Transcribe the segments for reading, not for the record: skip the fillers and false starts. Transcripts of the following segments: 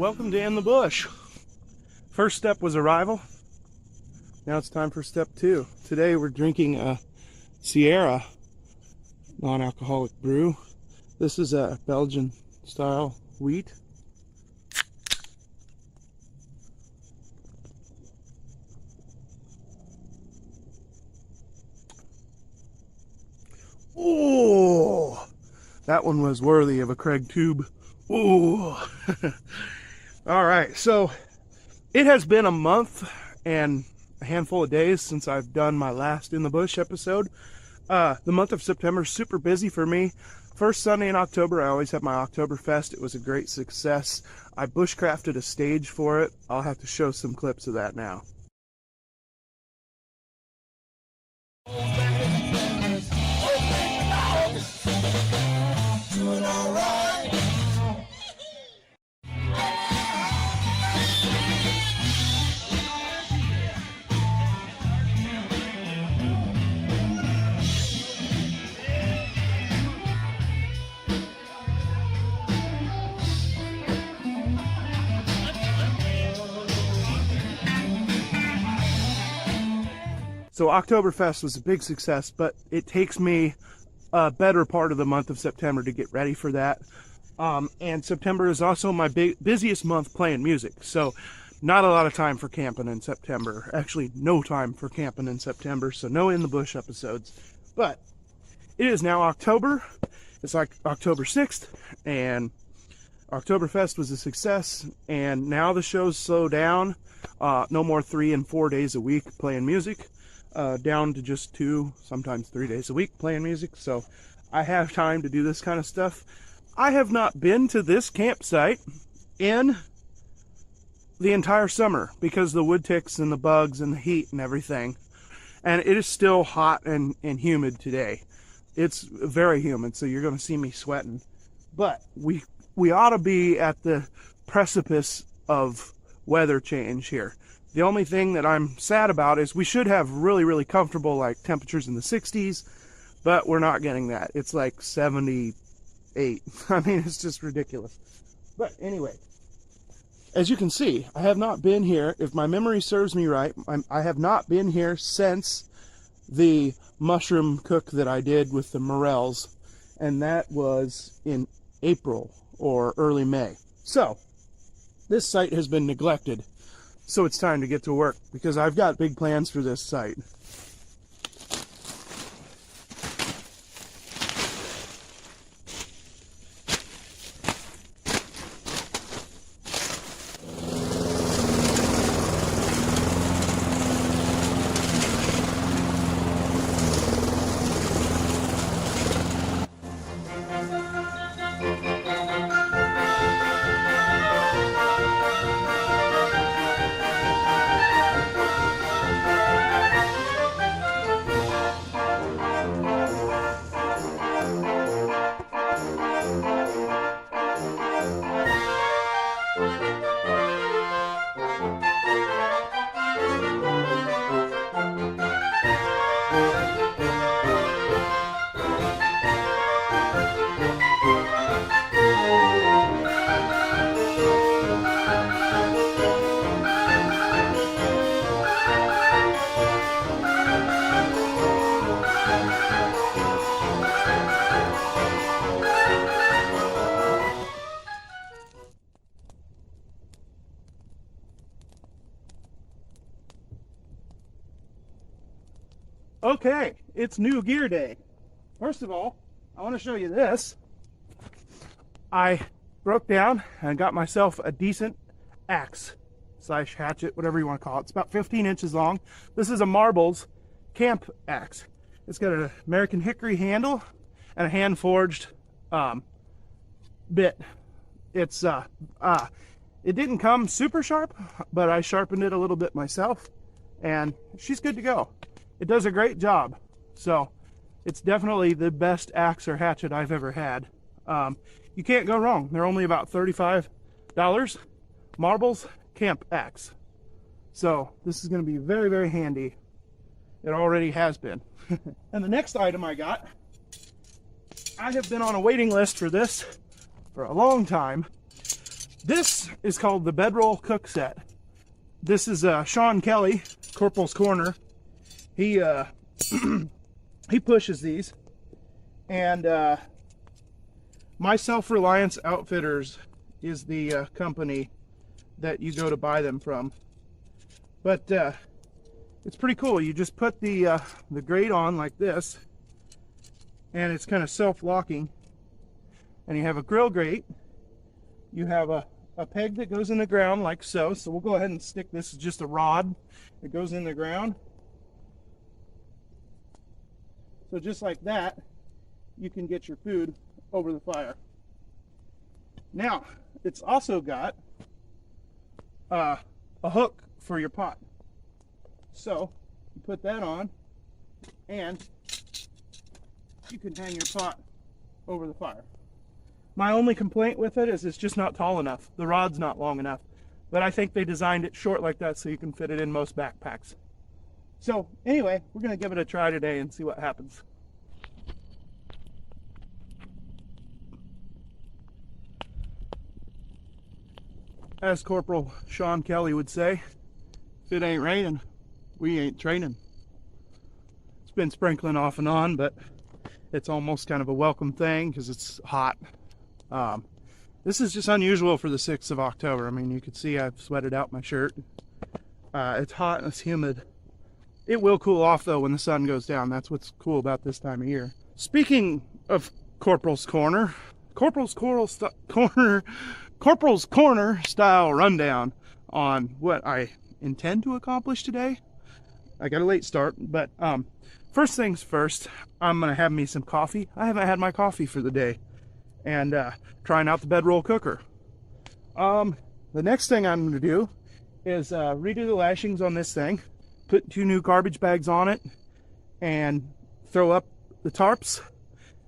Welcome to In the Bush. First step was arrival. Now it's time for step 2. Today we're drinking a Sierra non-alcoholic brew. This is a Belgian style wheat. Oh, that one was worthy of a Craig tube. Oh. All right, so it has been a month and a handful of days since I've done my last In the Bush episode. The month of September is super busy for me. First Sunday in October, I always have my Oktoberfest. It was a great success. I bushcrafted a stage for it. I'll have to show some clips of that now. So Oktoberfest was a big success, but it takes me a better part of the month of September to get ready for that. And September is also my busiest month playing music. So not a lot of time for camping in September. Actually, no time for camping in September. So no In the Bush episodes. But it is now October. It's like October 6th. And Oktoberfest was a success. And now the show's slowed down. No more 3 and 4 days a week playing music. Down to just 2, sometimes 3 days a week playing music. So I have time to do this kind of stuff. I have not been to this campsite in the entire summer because the wood ticks and the bugs and the heat and everything. And it is still hot and humid today. It's very humid, so you're going to see me sweating. But we ought to be at the precipice of weather change here. The only thing that I'm sad about is we should have really, really comfortable like temperatures in the 60s, but we're not getting that. It's like 78. I mean, it's just ridiculous. But anyway, as you can see, I have not been here. If my memory serves me right, I have not been here since the mushroom cook that I did with the morels, and that was in April or early May. So this site has been neglected. So it's time to get to work because I've got big plans for this site. Okay, it's new gear day. First of all, I want to show you this. I broke down and got myself a decent axe slash hatchet, whatever you want to call it. It's about 15 inches long. This is a Marbles camp axe. It's got an American hickory handle and a hand forged bit. It's it didn't come super sharp, but I sharpened it a little bit myself, and she's good to go. It does a great job. So it's definitely the best axe or hatchet I've ever had. You can't go wrong. They're only about $35. Marbles camp axe. So this is going to be very, very handy. It already has been. And the next item I got, I have been on a waiting list for this for a long time. This is called the bedroll cook set. This is Sean Kelly, Corporal's Corner. He he pushes these, and My Self-Reliance Outfitters is the company that you go to buy them from. But it's pretty cool. You just put the grate on like this, and it's kind of self-locking. And you have a grill grate. You have a peg that goes in the ground like so. So we'll go ahead and stick this as just a rod that goes in the ground. So just like that, you can get your food over the fire. Now, it's also got a hook for your pot. So you put that on, and you can hang your pot over the fire. My only complaint with it is it's just not tall enough. The rod's not long enough. But I think they designed it short like that so you can fit it in most backpacks. So anyway, we're going to give it a try today and see what happens. As Corporal Sean Kelly would say, if it ain't raining, we ain't training. It's been sprinkling off and on, but it's almost kind of a welcome thing because it's hot. This is just unusual for the 6th of October. I mean, you can see I've sweated out my shirt. It's hot and it's humid. It will cool off though when the sun goes down. That's what's cool about this time of year. Speaking of Corporal's Corner, Corporal's Corner style rundown on what I intend to accomplish today. I got a late start, but first things first, I'm gonna have me some coffee. I haven't had my coffee for the day, and trying out the bedroll cooker. The next thing I'm gonna do is redo the lashings on this thing, put 2 new garbage bags on it, and throw up the tarps.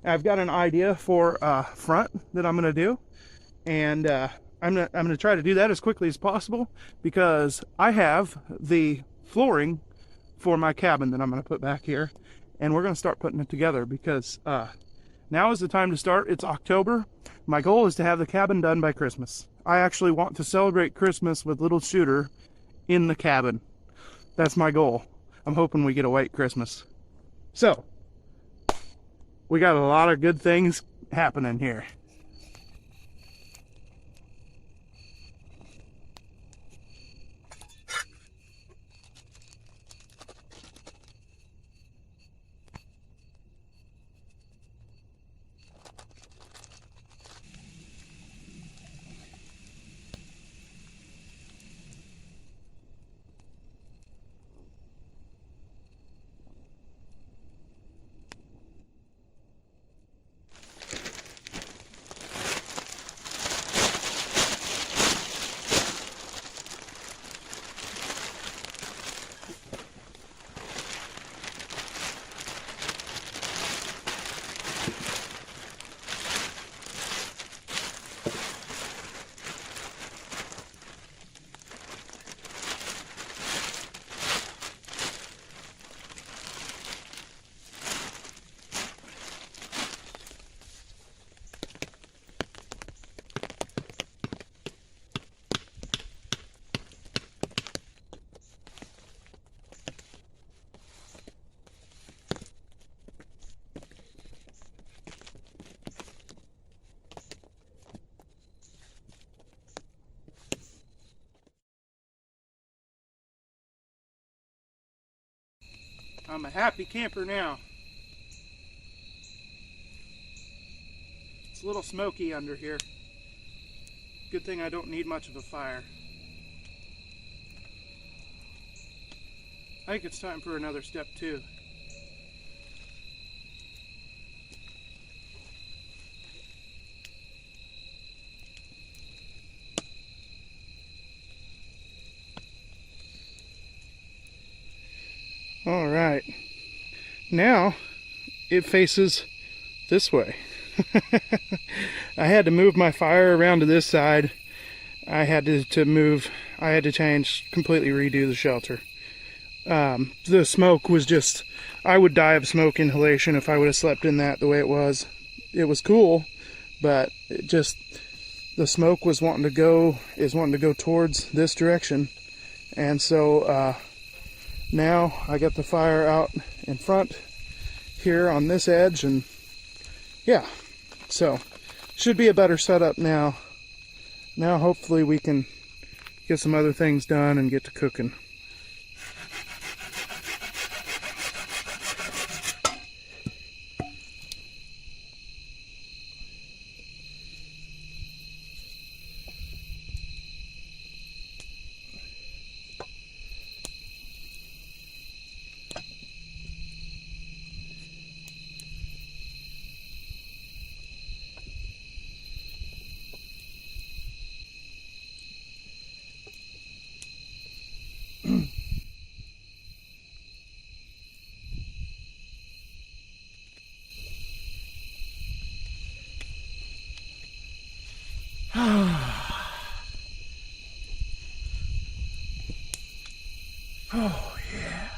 I've got an idea for front that I'm gonna do, and I'm gonna try to do that as quickly as possible because I have the flooring for my cabin that I'm gonna put back here, and we're gonna start putting it together because now is the time to start. It's October. My goal is to have the cabin done by Christmas. I actually want to celebrate Christmas with little Shooter in the cabin. That's my goal. I'm hoping we get a white Christmas. So, we got a lot of good things happening here. I'm a happy camper now. It's a little smoky under here. Good thing I don't need much of a fire. I think it's time for another step 2. All right, now it faces this way. I had to move my fire around to this side. I had to change, completely redo the shelter. The smoke was just, I would die of smoke inhalation if I would have slept in that the way it was. It was cool, but it just, the smoke is wanting to go towards this direction. And so now I got the fire out in front here on this edge, and yeah, so should be a better setup now. Now hopefully we can get some other things done and get to cooking. Oh, yeah.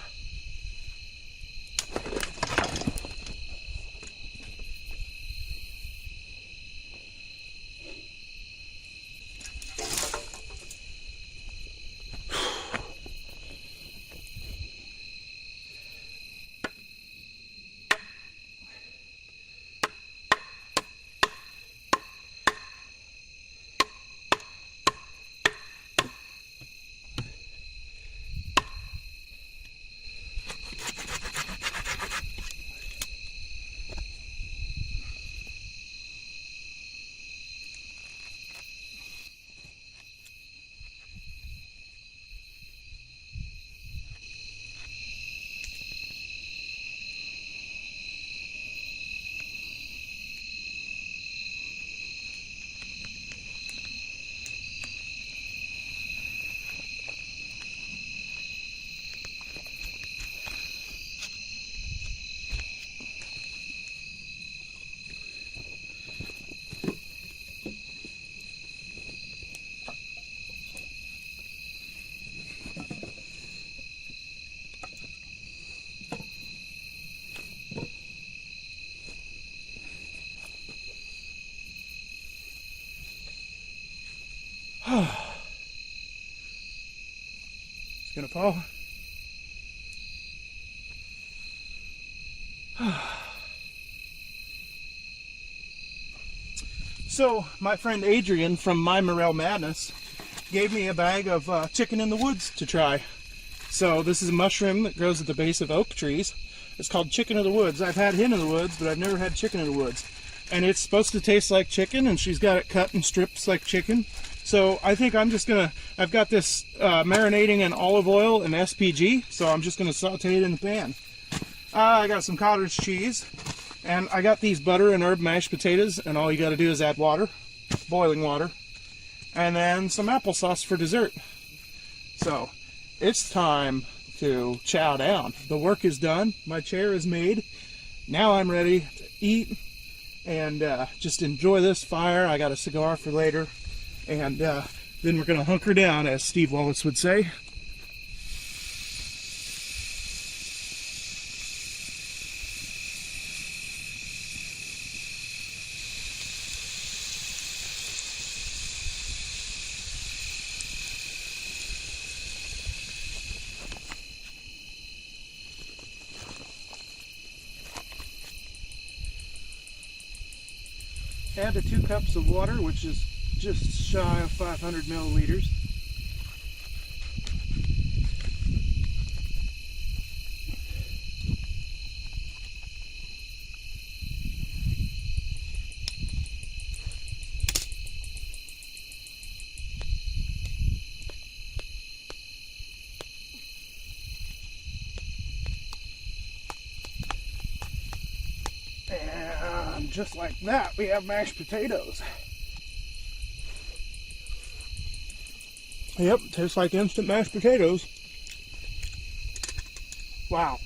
It's gonna fall. So, my friend Adrian from My Morel Maddness gave me a bag of chicken in the woods to try. So, this is a mushroom that grows at the base of oak trees. It's called chicken of the woods. I've had hen in the woods, but I've never had chicken in the woods. And it's supposed to taste like chicken, and she's got it cut in strips like chicken. So I think I'm just gonna, I've got this marinating in olive oil and SPG, so I'm just gonna saute it in the pan. I got some cottage cheese, and I got these butter and herb mashed potatoes, and all you gotta do is add water, boiling water, and then some applesauce for dessert. So it's time to chow down. The work is done, my chair is made. Now I'm ready to eat and just enjoy this fire. I got a cigar for later. And then we're going to hunker down, as Steve Wallace would say. Add the 2 cups of water, which is just shy of 500 milliliters. And just like that, we have mashed potatoes. Yep, tastes like instant mashed potatoes. Wow.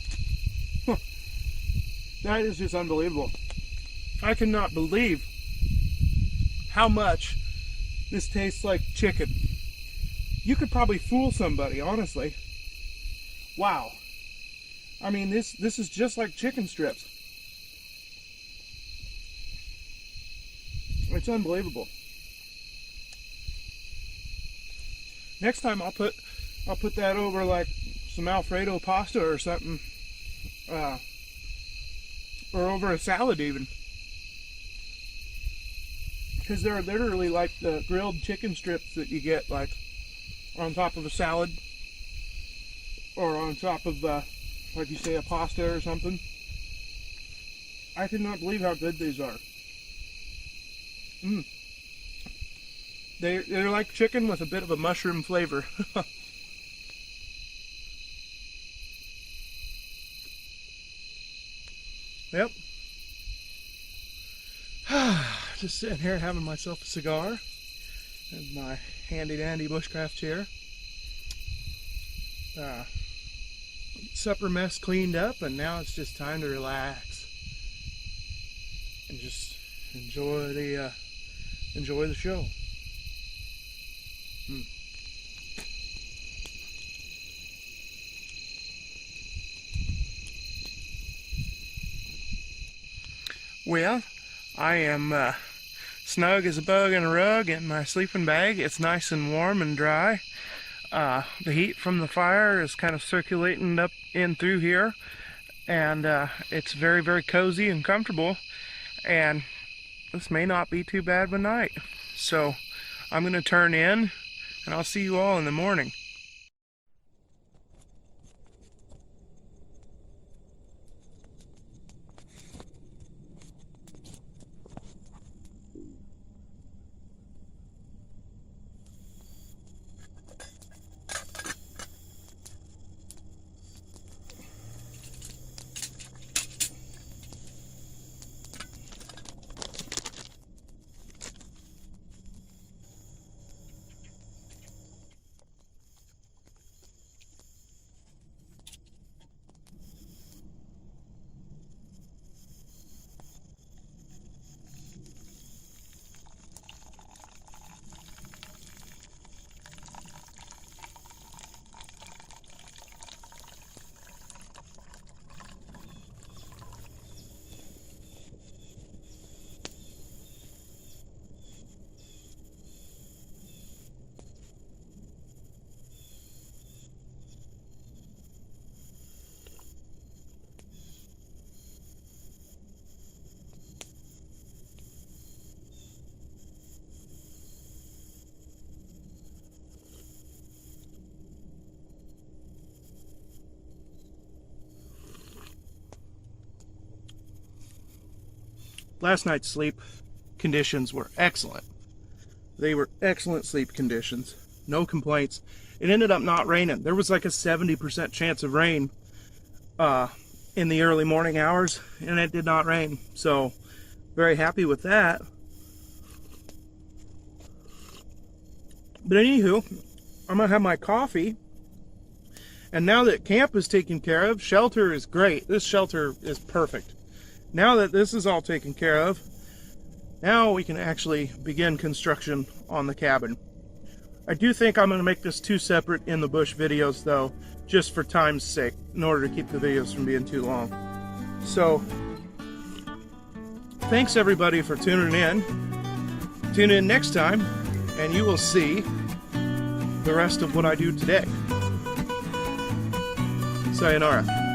That is just unbelievable. I cannot believe how much this tastes like chicken. You could probably fool somebody, honestly. Wow. I mean, this is just like chicken strips. It's unbelievable. Next time I'll put that over like some Alfredo pasta or something, or over a salad even, because they're literally like the grilled chicken strips that you get like on top of a salad or on top of like you say a pasta or something. I cannot believe how good these are. They're like chicken with a bit of a mushroom flavor. Yep. Just sitting here having myself a cigar and my handy dandy Bushcraft chair. Supper mess cleaned up, and now it's just time to relax and just enjoy the show. Well, I am snug as a bug in a rug in my sleeping bag. It's nice and warm and dry. The heat from the fire is kind of circulating up in through here, and it's very, very cozy and comfortable, and this may not be too bad of a night. So I'm going to turn in, and I'll see you all in the morning. Last night's sleep conditions were excellent. They were excellent sleep conditions. No complaints. It ended up not raining. There was like a 70% chance of rain in the early morning hours, and it did not rain. So, very happy with that. But anywho, I'm going to have my coffee. And now that camp is taken care of, shelter is great. This shelter is perfect. Now that this is all taken care of, now we can actually begin construction on the cabin. I do think I'm going to make this 2 separate in the bush videos though, just for time's sake, in order to keep the videos from being too long. So, thanks everybody for tuning in. Tune in next time, and you will see the rest of what I do today. Sayonara.